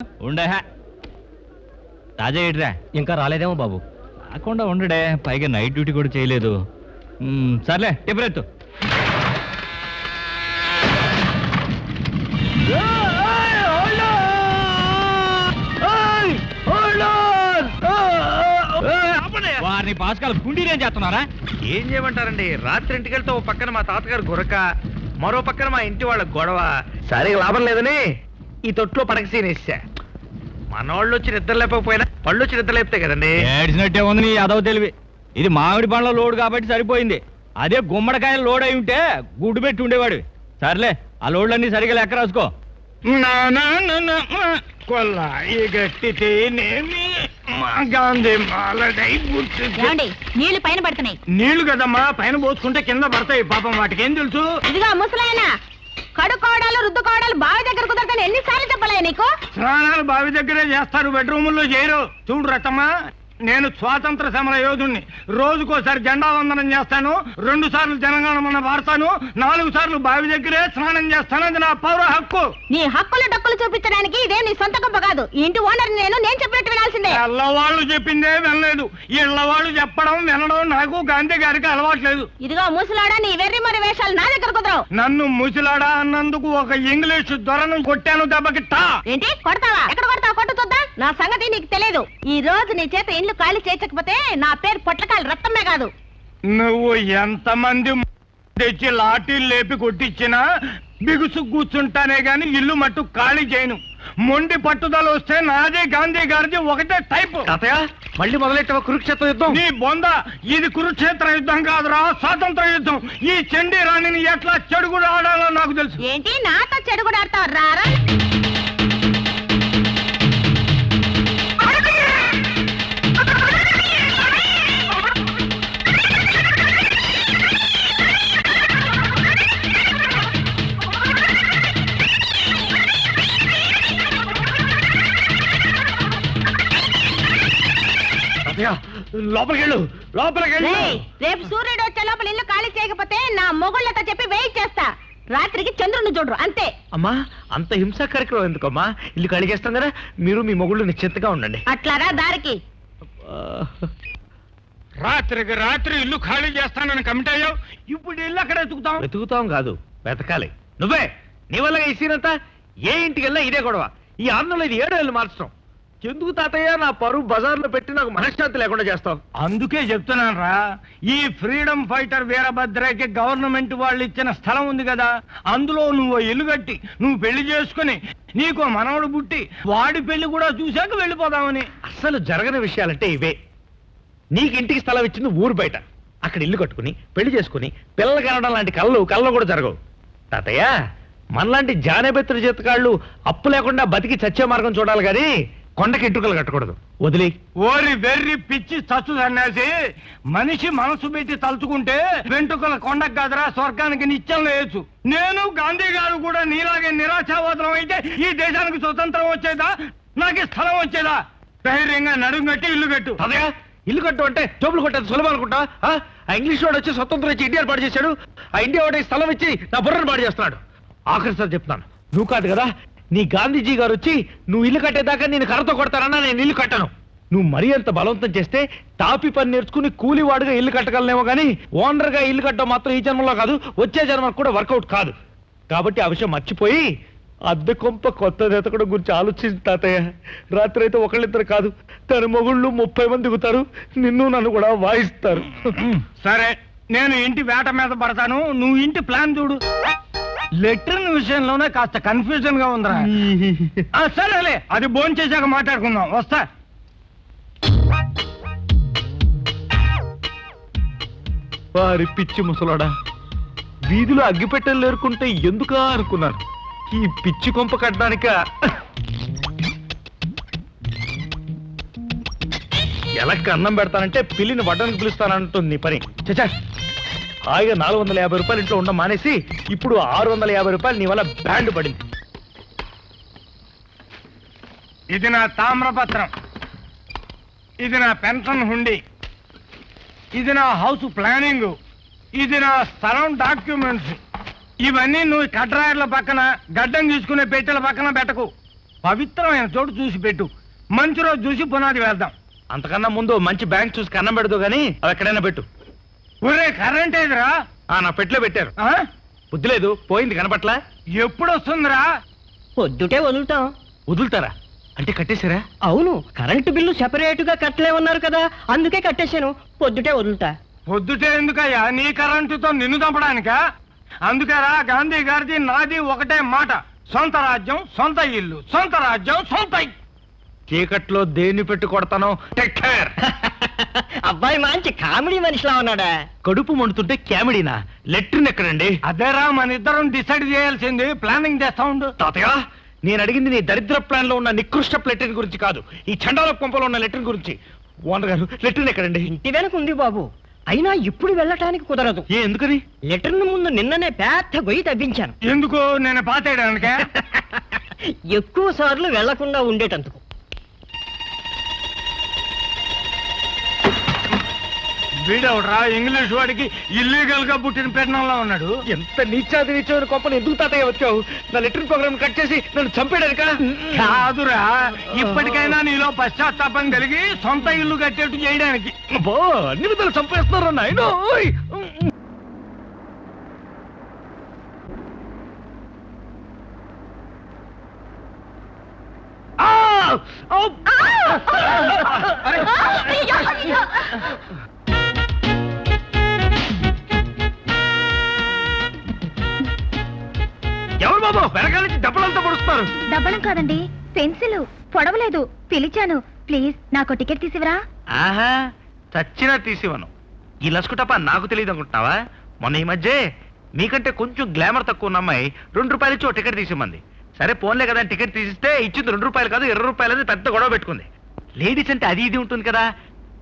ఉండే రాజా ఏట్రా ఇంకా రాలేదేమో బాబు. రాకుండా ఉండడే, పైగా నైట్ డ్యూటీ కూడా చేయలేదు. సర్లే టిఫరెత్తు. వారిని పాస్కాల గుండీరేం చేస్తున్నారా? ఏం చేయమంటారండి, రాత్రి ఇంటికెళ్తే ఓ పక్కన మా తాతగారు గురక, మరో పక్కన మా ఇంటి వాళ్ళ గొడవ. సరే లాభం లేదని ఈ తొట్లో పడక సీనేసా. మనోళ్ళు వచ్చి నిద్ర లేకపోయినా పళ్ళు వచ్చి నిద్ర లేపుతాయి కదండి. ఏడ్చినట్టే ఉంది నీ అదవ తెలివి. ఇది మామిడి పండ్ల లోడు కాబట్టి సరిపోయింది. అదే గుమ్మడికాయల లోడ్ అయి ఉంటే గుడ్డు పెట్టి ఉండేవాడు. సర్లే ఆ లోడ్లన్నీ సరిగా లెక్క రాసుకో. నీళ్లు పైన పడుతున్నాయి. నీళ్లు కదమ్మా, పైన పోసుకుంటే కింద పడతాయి. పాపం వాటికి ఏం తెలుసు. ఇదిగో ముసలాయన, కడుకోవడాలు రుద్దుకోవడాలు బావి దగ్గర కుదరతాను ఎన్నిసార్లు చెప్పలే నీకు? స్నానాలు బావి దగ్గరే చేస్తారు, బెడ్రూముల్లో చేయరు. చూడు రతమ్మా, నేను స్వాతంత్ర సమర యోధుణ్ణి. రోజుకోసారి జెండా వందనం చేస్తాను, 2 సార్లు జనగణమన వాడతాను, 4 సార్లు బావి దగ్గరే స్నానం చేస్తాను. అది నా పౌర హక్కు. నీ హక్కులు డక్కులు చూపించడానికి ఇదే నీ సొంత గొప్ప కాదు. ఇంటి ఓనర్ నేను చెప్పినట్టు వినాల్సిందే. ఎల్లవాళ్ళు చెప్పిందే వినలేదు. ఇళ్ళవాళ్ళు చెప్పడం వినడం నాకు గాంధీ గారికి అలవాట్లేదు. ఇదిగో ముసలాడా, నీ వెర్రి మరి వేషాలు నా దగ్గర కుదరవు. నన్ను ముసలాడా అన్నందుకు ఒక ఇంగ్లీష్ దొరను కొట్టాను దెబ్బకిట్టా. ఏంటి కొడతావా? ఎక్కడ కొడతావు? కొట్టు చూద్దాం. నా సంగతి నీకు తెలియదు. ఈ రోజు నీ చేత ఇల్లు ఖాళీ చేయకపోతే నా పేరు పొట్లకాయలు రక్తమే కాదు. నువ్వు ఎంతమంది తెచ్చి లాఠీలు లేపి కొట్టించినా బిగుసు కూర్చుంటానే గాని ఇల్లు మట్టు ఖాళీ చేయను. మొండి పట్టుదల వస్తే నాదే గాంధీ గారిది ఒకటే టైపు. మళ్ళీ మొదలెట్టావా కురుక్షేత్ర యుద్ధం? నీ బొంద, ఇది కురుక్షేత్ర యుద్ధం కాదురా, స్వాతంత్ర యుద్ధం. ఈ చండీ రాణిని ఎట్లా చెడుగుడు ఆడాలో నాకు తెలుసు. ఏంటి నాతో చెడుగుడు ఆడతావు? రారా లోపలికెళ్ళు, లోపలికెళ్ళు. రేపు సూర్యుడు వచ్చే లోపల ఇల్లు ఖాళీ చేయకపోతే నా మొగుళ్ళతో చెప్పి వెయిట్ చేస్తా. రాత్రికి చంద్రుని చూడరు అంతే. అమ్మా, అంత హింసా కార్యక్రమం ఎందుకమ్మా? ఇల్లు ఖాళీ చేస్తాం కదా, మీరు మీ మొగుళ్ళు నిశ్చింతగా ఉండండి. అట్లారా దారికి. రాత్రికి రాత్రి ఇల్లు ఖాళీ చేస్తానని కమిట్ అయ్యావు. ఇప్పుడు ఇల్లు అక్కడ వెతుకుతాం కాదు, వెతకాలి. నువ్వే నీ వల్ల ఈ సీనంతా ఏ ఇంటికి వెళ్ళా ఇదే గొడవ. ఈ ఆందోళన ఇది 7 ఏళ్ళు మార్చడం ఎందుకు తాతయ్య? నా పరువు బజార్లో పెట్టి నాకు మనశ్శాంతి లేకుండా చేస్తావు. అందుకే చెప్తున్నాను రా, ఈ ఫ్రీడమ్ ఫైటర్ వీరభద్రకి గవర్నమెంట్ వాళ్ళు ఇచ్చిన స్థలం ఉంది కదా, అందులో నువ్వు ఇల్లు కట్టి నువ్వు పెళ్లి చేసుకుని నీకు మనవడు పుట్టి వాడి పెళ్లి కూడా చూశాక వెళ్ళిపోదామని. అసలు జరగని విషయాలంటే ఇవే. నీకు ఇంటికి స్థలం ఇచ్చింది ఊరు బయట, అక్కడ ఇల్లు కట్టుకుని పెళ్లి చేసుకుని పిల్లలు కనడం లాంటి కళ్ళు కూడా జరగవు తాతయ్య. మనలాంటి జానేబెత్తుల చేతకాళ్ళు అప్పు లేకుండా బతికి చచ్చే మార్గం చూడాలి కానీ కొండకి ఇటుకలు కట్టకూడదు. వదిలే. ఓరి వెర్రి పిచ్చి చచ్చు సన్యాసి, మనిషి మనసు పెట్టి తలుచుకుంటే వెంట్రుకల కొండకు కాదురా, స్వర్గానికి నిత్యం లేయచ్చు. నేను గాంధీ గారు కూడా నీలాగే నిరాశావాదం అయితే ఈ దేశానికి స్వతంత్రం వచ్చేదా, నాకు స్థలం వచ్చేదా? ధైర్యంగా నడుము కట్టి ఇల్లు కట్టు. అదే ఇల్లు కట్టు అంటే జోబులు కొట్టేది సులభం అనుకుంటా? ఆ ఇంగ్లీష్ వాడు వచ్చి స్వతంత్రం ఇచ్చి ఇండియాను పాడు చేశాడు, ఆ ఇండియా వాడి స్థలం ఇచ్చి నా బుర్రను పాడు చేస్తున్నాడు. ఆఖరిసారి చెప్తున్నాను, నువ్వు కాదు కదా, నీ గాంధీజీ గారు వచ్చి నువ్వు ఇల్లు కట్టేదాకా నేను కర్రతో కొడతానన్నా నేను ఇల్లు కట్టను. నువ్వు మరీ అంత బలవంతం చేస్తే తాపి పని నేర్చుకుని కూలివాడుగా ఇల్లు కట్టగలనేమో కానీ ఓనర్ గా ఇల్లు కట్టడం మాత్రం ఈ జన్మలో కాదు, వచ్చే జన్మకు కూడా వర్కౌట్ కాదు. కాబట్టి ఆ విషయం మర్చిపోయి అద్దె కొంప కొత్త ఎతకడం గురించి ఆలోచించి తాతయ్య. రాత్రి అయితే ఒకళ్ళిద్దరు కాదు, తన మొగుళ్ళు 30 మంది దిగుతారు, నిన్ను నన్ను కూడా వాయిస్తారు. సరే, నేను ఇంటి వేట మీద పడతాను, నువ్వు ఇంటి ప్లాన్ చూడు. లెటర్న్ విషయంలోనే కాస్త కన్ఫ్యూజన్ గా ఉందిరా. సరేలే, అది భోంచేశాక మాట్లాడుకుందాం. వస్తా. వారి పిచ్చి ముసలాడా, వీధిలో అగ్గిపెట్టెలు లేరుకుంటే ఎందుకా అనుకున్నాను. ఈ పిచ్చి కొంప కట్టడానిక? ఎలక్కి అన్నం పెడతానంటే పిల్లిని వడ్డానికి పిలుస్తానంటుంది నీ పని. చచ్చా, హాయిగా 450 రూపాయలు ఇంట్లో ఉండ మానేసి ఇప్పుడు 650 రూపాయలు నీ వల్ల బ్యాండ్ పడింది. ఇది నా తామ్రపత్రం, ఇది నా పెన్షన్ హుండీ, ఇది నా హౌస్ ప్లానింగ్, ఇది నా స్థలం డాక్యుమెంట్స్. ఇవన్నీ నువ్వు కట్రాయర్ల పక్కన గడ్డం తీసుకునే పెట్టెల పక్కన పెట్టకు. పవిత్రమైన చోటు చూసి పెట్టు. మంచి రోజు చూసి పునాది వేద్దాం. అంతకన్నా ముందు మంచి బ్యాంక్ చూసి కన్నం పెడదు గానీ అవి ఎక్కడైనా పెట్టు. ఒరే కరెంట్ ఏదిరా? నా పెట్లో పెట్టారు. ఆ? బుద్ధి లేదు, పోయింది కనపట్లా. ఎప్పుడు వస్తుందిరా? పొద్దుటే వదులుతాం. వదులుతారా అంటే కట్టేశారా? అవును, కరెంటు బిల్లు సెపరేట్ గా కట్టలేమన్నారు కదా, అందుకే కట్టేశాను. పొద్దుటే వదులుతా. పొద్దుటే ఎందుకయ్యా? నీ కరెంటుతో నిన్ను చంపడానికా? అందుకేరా గాంధీ గారిది నాది ఒకటే మాట, సొంత రాజ్యం సొంత ఇల్లు, సొంత రాజ్యం సొంత ఇల్లు. చీకట్లో దేన్ని పెట్టి కొడతాను. Take care. అబ్బాయి మంచి కామెడీ మనిషిలా ఉన్నాడా? కడుపు మండుతుంటే క్యామిడీనా? లెట్రిన్ ఎక్కడండి? అదేరా మన ఇద్దరం డిసైడ్ చేయాల్సింది. ప్లానింగ్ చేస్తా ఉండు. తాతయ్య, నేను అడిగింది నీ దరిద్ర ప్లాన్ లో ఉన్న నికృష్ట లెట్రిన్ గురించి కాదు, ఈ చండాల కొంపలో ఉన్న లెట్రిన్ గురించి. ఓనర్ గారు, లెట్రిన్ ఎక్కడండి? ఇంటి వెనక ఉంది బాబు, అయినా ఇప్పుడు వెళ్ళటానికి కుదరదు. ఎందుకని? లెటర్ను ముందు నిన్ననే పెద్ద గొయ్యి తవ్వించాను. ఎందుకు? నేను పాతేయడానికే. ఎక్కువ సార్లు వెళ్లకుండా ఉండేటందుకు. వీడవడరా ఇంగ్లీష్ వాడికి ఇల్లీగల్ గా పుట్టిన పెట్టడంలో ఉన్నాడు. ఎంత నీచాది నీచమైన కొంపను ఎందుకు తాతయ్య వచ్చావు? నా లెట్రిన్ ప్రోగ్రామ్ కట్ చేసి నన్ను చంపేడానిక? కాదురా, ఇప్పటికైనా నీలో పశ్చాత్తాపం కలిగి సొంత ఇల్లు కట్టేట్టు చేయడానికి. అన్ని విధాలు చంపేస్తున్నారు నాయన. ఎవరు బాబు వెనకాల నుంచి డబ్బులంతా పొడుస్తున్నారు? డబ్బడం కాదండి, పెన్సిల్ పొడవలేదు. పిలిచాను, ప్లీజ్ నాకు టికెట్ తీసివరా. ఆహా, చచ్చినా తీసివను. ఈ లస్కుటప్ప నాకు తెలియదు అనుకుంటున్నావా? మొన్న ఈ మధ్య మీకంటే కొంచెం గ్లామర్ తక్కువ ఉన్న అమ్మాయి 2 రూపాయలు ఇచ్చి టికెట్ తీసిమంది. సరే పోన్లే కదా టికెట్ తీసిస్తే ఇచ్చింది 2 రూపాయలు కాదు 20 రూపాయలు అని పెద్ద గొడవ పెట్టుకుంది. లేడీస్ అంటే అది ఇది ఉంటుంది కదా,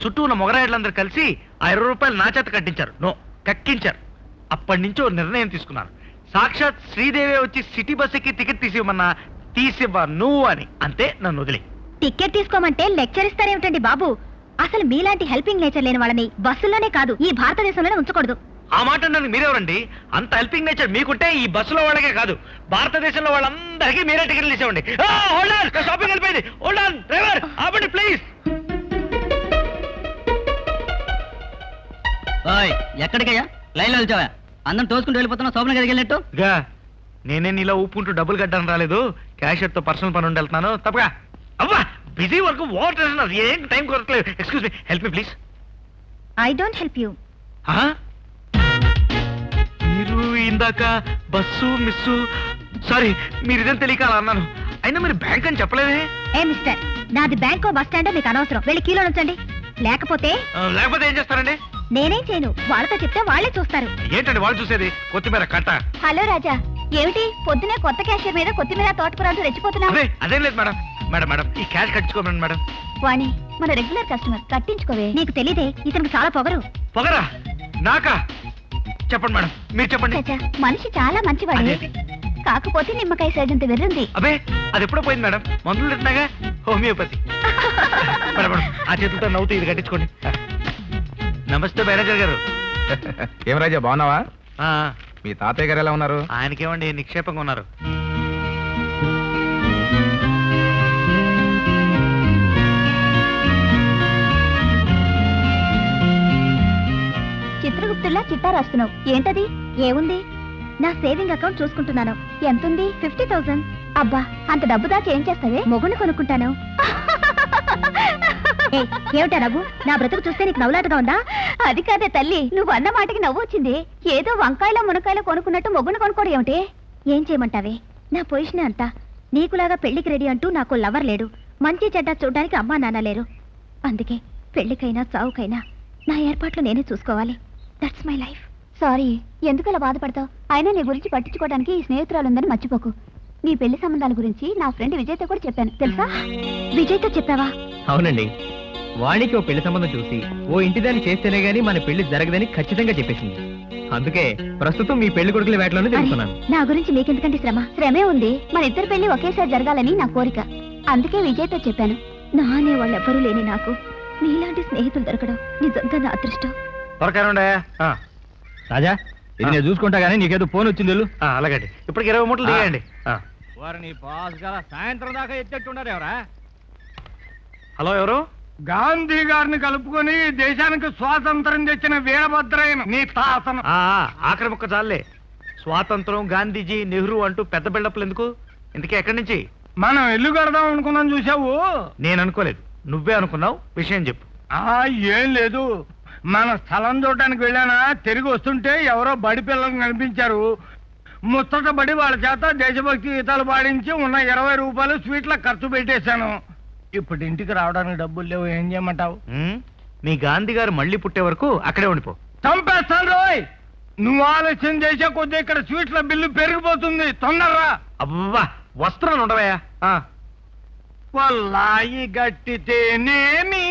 చుట్టూ ఉన్న మొగరాయిలందరూ కలిసి ఆ 20 రూపాయలు నా చేత కట్టించారు. కక్కించారు. అప్పటి నుంచి ఓ నిర్ణయం తీసుకున్నాను. సాక్షాత్ శ్రీదేవి వచ్చి సిటీ బస్ ఎక్కి టికెట్ తీసివ్వమన్నా తీసివ్వను అని. అంతే, నన్ను వదిలి. టికెట్ తీసుకోమంటే లెక్చర్ ఇస్తారేమిటండి బాబు? అసలు మీలాంటి హెల్పింగ్ నేచర్ లేని వాళ్ళని బస్సుల్లోనే కాదు ఈ భారతదేశంలోనే ఉంచకూడదు. ఆ మాట నన్ను మీరెవరండి? అంత హెల్పింగ్ నేచర్ మీకుంటే ఈ బస్సులో వాళ్ళకే కాదు భారతదేశంలో వాళ్ళందరికీ మీరే టికెట్లు ఇచ్చేవండి. షాపింగ్ వెళ్ళిపోయింది. హోల్డ్ ఆన్ డ్రైవర్, ఆపండి ప్లీజ్. ఎక్కడికయ్యా లైన్ లో వెళ్తావా? అందరం తోసుకుంటూ వెళ్ళిపోతున్నా శోభన గదికి వెళ్ళినట్టు. నేనే నీలా ఊపుకుంటూ డబ్బులు కట్టడం రాలేదు, క్యాషియర్ తో పర్సనల్ పని ఉండి వెళ్తున్నాను. తప్పగా అవ్వా బిజీ వర్క్, వాటర్ ఏం టైం కొరట్లేదు. Excuse me, help me please. I don't help you. మీరు ఇందాక బస్సు మిస్సు, సారీ మీరు ఇదేం తెలియక అలా అన్నాను. అయినా మీరు బ్యాంక్ అని చెప్పలేదే. ఏ మిస్టర్, నాది బ్యాంకో బస్ స్టాండో మీకు అనవసరం. వెళ్ళి కీలో ఉంచండి. లేకపోతే లేకపోతే ఏం చేస్తారండి? నేనేం చేయను, వాళ్ళతో చెప్తే వాళ్ళే చూస్తారు. ఏంటండి వాళ్ళు చూసేది? కొత్తిమీర కట్ట. హలో రాజా, ఏమిటి పొద్దునే కొత్త క్యాషియర్ మీద కొత్తిమీర తోటకూరతో రెచ్చిపోతున్నా? అదేం లేదు మేడం. మేడం మేడం ఈ క్యాష్ కట్టించుకోమని మేడం. వాణి మన రెగ్యులర్ కస్టమర్, కట్టించుకోవే. నీకు తెలియదే ఇతనికి చాలా పొగరు. పొగరా? నాకా? చెప్పండి మేడం, మీరు చెప్పండి. రాజా మనిషి చాలా మంచివాడే, అదేంటి? కాకపోతే నిమ్మకాయ సైజంత వెర్రుంది. అబే అది ఎప్పుడో పోయింది మేడం, మందులు తింటున్నాగా, హోమియోపతి. మేడం మేడం ఆ చేతులతో నవ్వుతూ ఇది కట్టించుకోండి. నమస్తే మేనేజర్ గారు. ఏం రాజా బాగున్నావా? ఆ, మీ తాతయ్య గారు ఎలా ఉన్నారు? ఆయనకేమండి నిక్షేపంగా ఉన్నారు. చిత్రగుప్తుల్లా చిట్టా రాస్తున్నావు ఏంటది? ఏముంది? నా సేవింగ్ అకౌంట్ చూసుకుంటున్నాను. ఎంతుంది? 50,000. అబ్బా అంత డబ్బు దాచి ఏం చేస్తావే? మొగుని కొనుక్కుంటాను. ఏమిటా నవ్వు? నా బ్రతుకు చూస్తే నీకు నవ్వులాటగా ఉందా? అది కాదే తల్లి, నువ్వు అన్న మాటకి నవ్వు వచ్చింది. ఏదో వంకాయలో మునకాయలో కొనుక్కున్నట్టు మొగుని కొనుక్కోడు ఏమిటి? ఏం చేయమంటావే? నా పొజిషన్ అంతా. నీకులాగా పెళ్లికి రెడీ అంటూ నాకు లవర్ లేడు, మంచి చెడ్డ చూడడానికి అమ్మా నాన్న లేరు. అందుకే పెళ్లికైనా చావుకైనా నా ఏర్పాట్లు నేనే చూసుకోవాలి. That's my life. సారీ, ఎందుకు అలా బాధపడతావు? అయినా నీ గురించి పట్టించుకోవడానికి ఈ స్నేహితురాలు ఉందని మర్చిపోకు. నీ పెళ్లి సంబంధాల గురించి నా ఫ్రెండ్ విజయ్తో కూడా చెప్పాను, తెలుసా? విజయ్తో చెప్పావా? అవునండి, వాణికి ఓ పెళ్లి సంబంధం చూసి ఓ ఇంటిదాన్ని చేస్తేనే గానీ మన పెళ్లి జరగదని ఖచ్చితంగా చెప్పేసింది. అందుకే ప్రస్తుతం మీ పెళ్లి కొడుకుల వేటలోనే తిరుగుతున్నాను. నా గురించి మీకెందుకంటే శ్రమే ఉంది. మన ఇద్దరు పెళ్లి ఒకేసారి జరగాలని నా కోరిక. అందుకే విజయ్తో చెప్పాను. నా అనే వాళ్ళెవ్వరూ లేని నాకు నీలాంటి స్నేహితులు దొరకడం నిజంగా నా అదృష్టం. త్వరగా రాజా ఇది నేను చూసుకుంటా గానీ నీకేదో ఫోన్ వచ్చింది. అలాగండి, ఇప్పటికి 20 మూటలు దిగండి. వారిని పాస్ గల సాయంత్రం దాకా ఎత్తేట్టున్నారు ఎవరా? హలో, ఎవరు? గాంధీ గారిని కలుపుకొని ఈ దేశానికి స్వాతంత్రం తెచ్చిన వీరభద్రయ్యను నీ తాతను. ఆఖరి ముక్క చాలే. స్వాతంత్రం, గాంధీజీ, నెహ్రూ అంటూ పెద్ద బిల్డప్లు ఎందుకు? ఇంతకీ ఎక్కడి నుంచి? మనం ఇల్లు కడదాం అనుకున్నాం, చూసావు? నేను అనుకోలేదు, నువ్వే అనుకున్నావు. విషయం చెప్పు. ఏం లేదు, మన స్థలం చూడటానికి వెళ్ళానా, తిరిగి వస్తుంటే ఎవరో బడి పిల్లలు కనిపించారు. ముచ్చట బడి వాళ్ళ చేత దేశభక్తి గీతాలు పాడించి ఉన్న 20 రూపాయలు స్వీట్ల ఖర్చు పెట్టేశాను. ఇప్పుడు ఇంటికి రావడానికి డబ్బులు లేవు, ఏం చేయమంటావు? మీ గాంధీ గారు మళ్ళీ పుట్టే వరకు అక్కడే ఉండిపో. చంపేస్తాను రోయ్. నువ్వు ఆలస్యం చేసే కొద్దీ ఇక్కడ స్వీట్ల బిల్లు పెరిగిపోతుంది. తొందరరా. అబ్బా, వస్త్రాలు ఉండవయ్యా. పొల్లాయి గట్టితేనేమి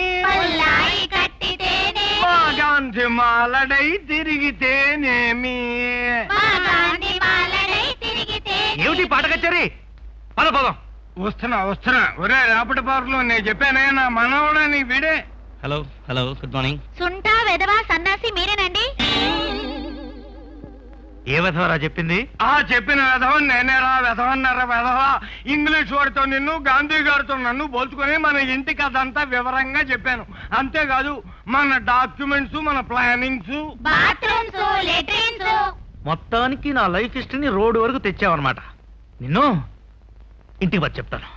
మా గాంధీ మాలడై తిరిగితేనేమి. ఏమిటి పాట కచ్చారి? పదం. వస్తున్నా. ఒరే రాపటి పార్కులో నేను చెప్పానే, నా మనవడని వీడే. Hello good morning. సుంటా వెధవా సన్నాసి మీరేనండి? ఏ విధవరా చెప్పింది? చెప్పిన వెధవ నేనేరా. వెధవన్నారా వెధవ. ఇంగ్లీష్ వాడితో నిన్ను, గాంధీ గారితో నన్ను పోల్చుకొని మన ఇంటికి అదంతా వివరంగా చెప్పాను. అంతేకాదు మన డాక్యుమెంట్స్, మన ప్లానింగ్స్, మొత్తానికి నా లైఫ్ హిస్టరీని రోడ్డు వరకు తెచ్చావన్నమాట. నిన్ను ఇంటికి వచ్చి చెప్తాను.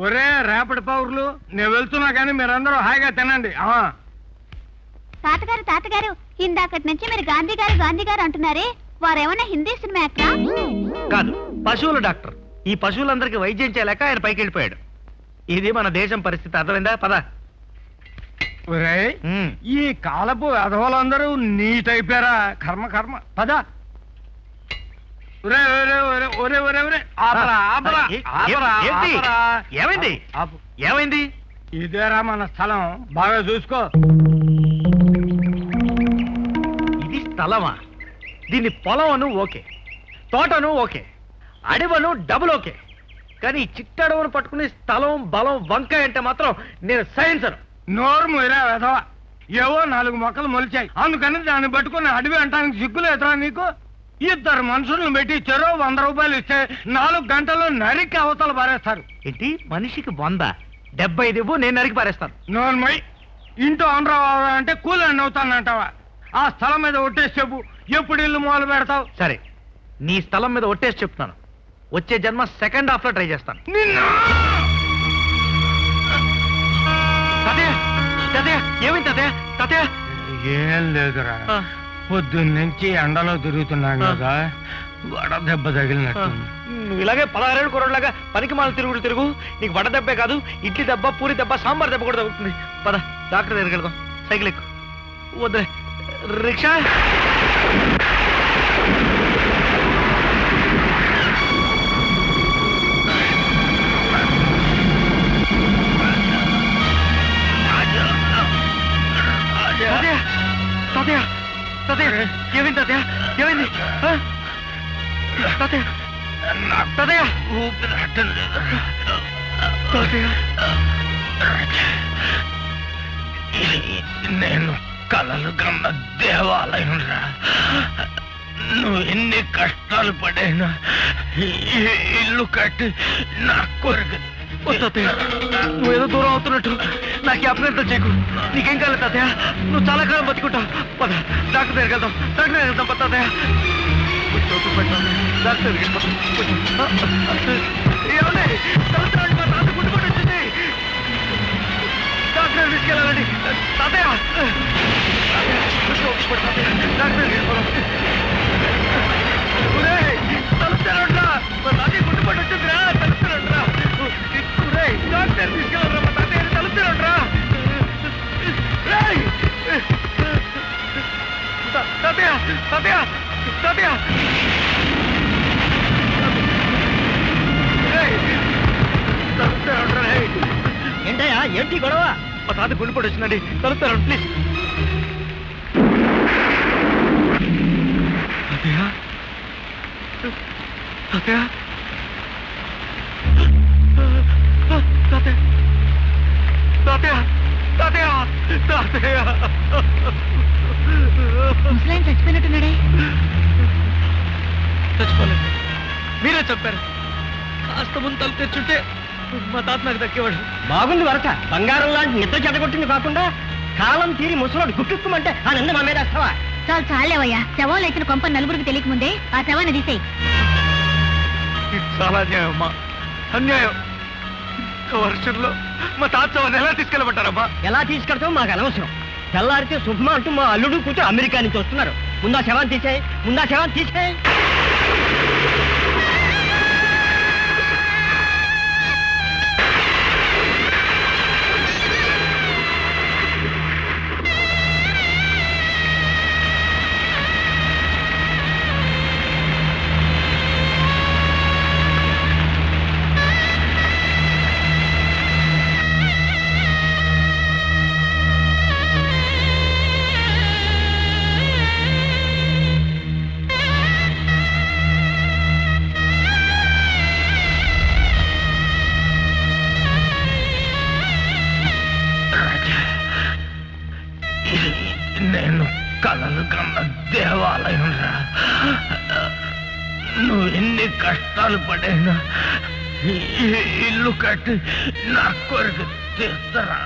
ఒరే రేపటి పౌరులు, నేను వెళ్తున్నా కానీ మీరందరూ హాయిగా తినండి. తాతగారు ఇందాకటి నుంచి మీరు గాంధీ గారు అంటున్నారే, వారేమన్నా హిందీ సినిమా యాక్టరా? కాదు, పశువుల డాక్టర్. ఈ పశువులందరికీ వైద్యం చేయలేక ఆయన పైకి వెళ్ళిపోయాడు. ఇది మన దేశం పరిస్థితి, అర్థమైందా? పద. ఒరే ఈ కాలపు వెధవలందరూ నీట్ అయిపోయారా. కర్మ. పద. ఏమైంది? ఇదేరా మన స్థలం, బాగా చూసుకో. ఇది స్థలమా? దీన్ని పొలం అను ఓకే, తోటను ఓకే, అడవను డబుల్ ఓకే, కానీ చిట్టడవును పట్టుకుని స్థలం, బలం, వంకాయ అంటే మాత్రం నేను సహించను. నోరు మొయ్యరా వెధవ. ఏవో 4 మొక్కలు మొలిచాయి, అందుకని దాన్ని పట్టుకుని అడవి అంటానికి సిగ్గులేదురా నీకు? 2 మనుషులను పెట్టి చెరో 100 రూపాయలు ఇస్తే 4 గంటల్లో నరికి అవతల పారేస్తారు. ఏంటి? మనిషికి 100, 75 ఇవ్వు, నేను నరికి పారేస్తాను. నోర్మై, ఇంటో అనరావా అంటే కూలండి అవుతానంటావా? ఆ స్థలం మీద ఒట్టేసి చెప్పు, ఎప్పుడు ఇల్లు మొదలు పెడతావు? సరే, నీ స్థలం మీద ఒట్టేసి చెప్తున్నాను, వచ్చే జన్మ సెకండ్ హాఫ్ లో ట్రై చేస్తాను. ఏమైంది తాతయ్య? ఏం లేదురా, పొద్దున్నుంచి ఎండలో తిరుగుతున్నాను కదా, వడదెబ్బ తగిలినట్టు. నువ్వు ఇలాగే 16 ఏళ్ళు కుర్రోడ్లాగా పనికి మాల తిరుగు. నీకు వడ దెబ్బే కాదు, ఇడ్లీ దెబ్బ, పూరి దెబ్బ, సాంబార్ దెబ్బ కూడా తగ్గుతుంది. పద, డాక్టర్ దగ్గరికి వెళ్దాం. సైకిల్ ఎక్కు. వద్దే, రిక్షా. తాతయ్య, ఏమైంది తాతయ్య? ఏమైంది తాతయ్య? తాతయ్య, నేను కలలు కన్న దేవాలయం రా. నువ్వు ఎన్ని కష్టాలు పడైనా ఇల్లు కట్టి నా కోరిక. నువ్వు ఏదో దూరం అవుతున్నట్టు నాకు అభ్యర్థం చేయకు. నీకేం కాలేదు తాతయ్య, నువ్వు చాలా కాలం బతుకుంటావు. పద, డాక్టర్ దగ్గరికి వెళ్దాం. పద తాతయ్య. డాక్టర్ దగ్గరికి వచ్చింది. డాక్టర్ తీసుకెళ్ళాలండి తాతయ్య. డాక్టర్ తలుస్తారంట్రా, తాతయ్య గుండెపట్టు వచ్చిందిరా. తలుస్తారంట్రా, డాక్టర్ తీసుకెళ్ళరా, మా తాతయ్య తలుస్తారంట్రా. తాతయ్య తాతయ్య తాతయ్య ఏంటయ్యా, ఏంటి గొడవ? మా తాత గుండెపట్టు వచ్చిందండి, తలుస్తారండి ప్లీజ్. తాతయ్య తాతయ్య తాతయ్య తాతయ్య తాతయ్య ముసలాయన చచ్చిపోయినట్టున్నాడే. చచ్చిపోలేదు, మీరే చెప్పారు. కాస్త ముందు తలుపు తెచ్చుంటే మా తాత నాకు దక్కేవాడు. బాగుంది వరస. బంగారం లాంటి నిద్ర చెడగొట్టింది కాకుండా కాలం తీరి ముసలోడు గుట్టుకుమంటే ఆ నింద మా మీద వేస్తావా? చాలు చాలేవయ్యా. శవాలు ఎత్తిన కొంప నలుగురికి తెలియకముందే ఆ శవాన్ని తీసేయి. ఇది చాలా అన్యాయం అమ్మా, అన్యాయం. ఇంత వర్షంలో మా తాత ఎలా తీసుకెళ్ళమంటారమ్మా? ఎలా తీసుకెళ్తావు మాకు అనవసరం. తెల్లారితే శుభమా అంటూ మా అల్లుడు కూర్చో అమెరికా నుంచి వస్తున్నారు. ముందా శవాన్ని తీసేయి, ముందా శవాన్ని తీసేయి. నేను కలలు కన్న దేవాలయం రా. నువ్వు ఎన్ని కష్టాలు పడైనా ఈ ఇల్లు కట్టి నా కొరకు తీస్తారా?